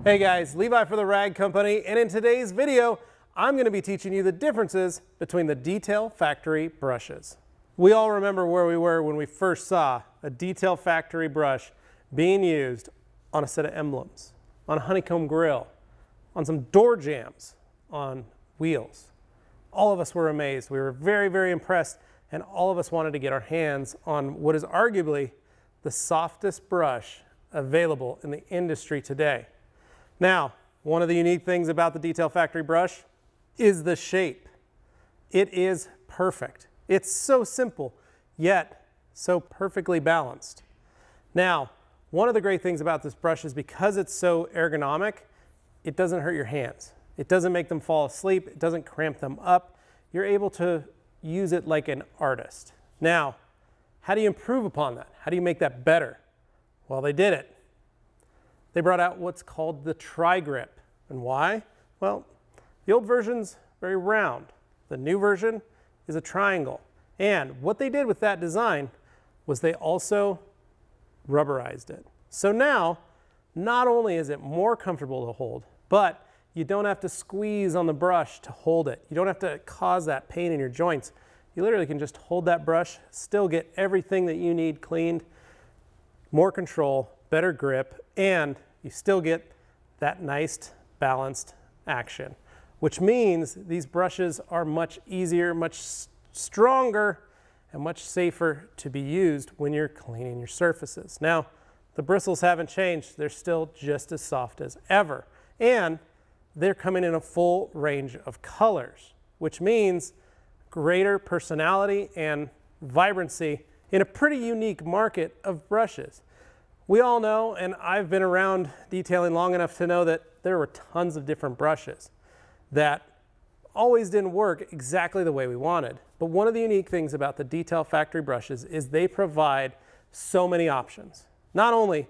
Hey guys, Levi for the Rag Company, and in today's video, I'm going to be teaching you the differences between the Detail Factory brushes. We all remember where we were when we first saw a Detail Factory brush being used on a set of emblems, on a honeycomb grill, on some door jambs, on wheels. All of us were amazed. We were very, very impressed, and all of us wanted to get our hands on what is arguably the softest brush available in the industry today. Now, one of the unique things about the Detail Factory brush is the shape. It is perfect. It's so simple, yet so perfectly balanced. Now, one of the great things about this brush is because it's so ergonomic, it doesn't hurt your hands. It doesn't make them fall asleep. It doesn't cramp them up. You're able to use it like an artist. Now, how do you improve upon that? How do you make that better? Well, they did it. They brought out what's called the TriGrip. And why? Well, the old version's very round. The new version is a triangle. And what they did with that design was they also rubberized it. So now, not only is it more comfortable to hold, but you don't have to squeeze on the brush to hold it. You don't have to cause that pain in your joints. You literally can just hold that brush, still get everything that you need cleaned, more control, better grip, and you still get that nice balanced action, which means these brushes are much easier, much stronger, and much safer to be used when you're cleaning your surfaces. Now, the bristles haven't changed. They're still just as soft as ever. And they're coming in a full range of colors, which means greater personality and vibrancy in a pretty unique market of brushes. We all know, and I've been around detailing long enough to know that there were tons of different brushes that always didn't work exactly the way we wanted. But one of the unique things about the Detail Factory brushes is they provide so many options. Not only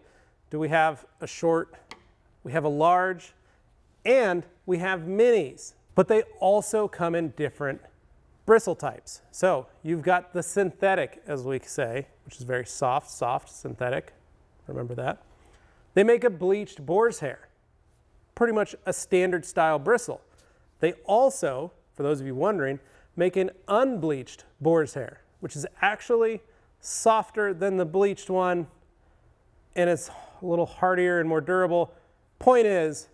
do we have a short, we have a large, and we have minis, but they also come in different bristle types. So you've got the synthetic, as we say, which is very soft, synthetic. Remember that. They make a bleached boar's hair, pretty much a standard style bristle. They also, for those of you wondering, make an unbleached boar's hair, which is actually softer than the bleached one, and it's a little hardier and more durable. Point is,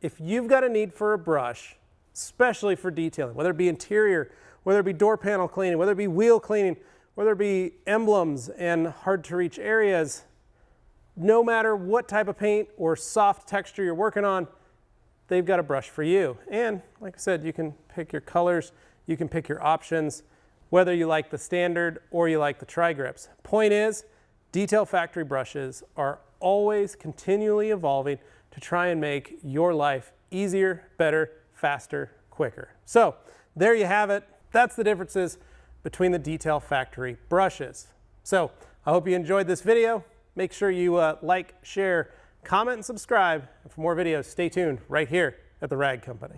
if you've got a need for a brush, especially for detailing, whether it be interior, whether it be door panel cleaning, whether it be wheel cleaning, whether it be emblems and hard to reach areas, no matter what type of paint or soft texture you're working on, they've got a brush for you. And like I said, you can pick your colors, you can pick your options, whether you like the standard or you like the TriGrips. Point is, Detail Factory brushes are always continually evolving to try and make your life easier, better, faster, quicker. So there you have it. That's the differences between the Detail Factory brushes. So I hope you enjoyed this video. Make sure you like, share, comment, and subscribe. And for more videos, stay tuned right here at the Rag Company.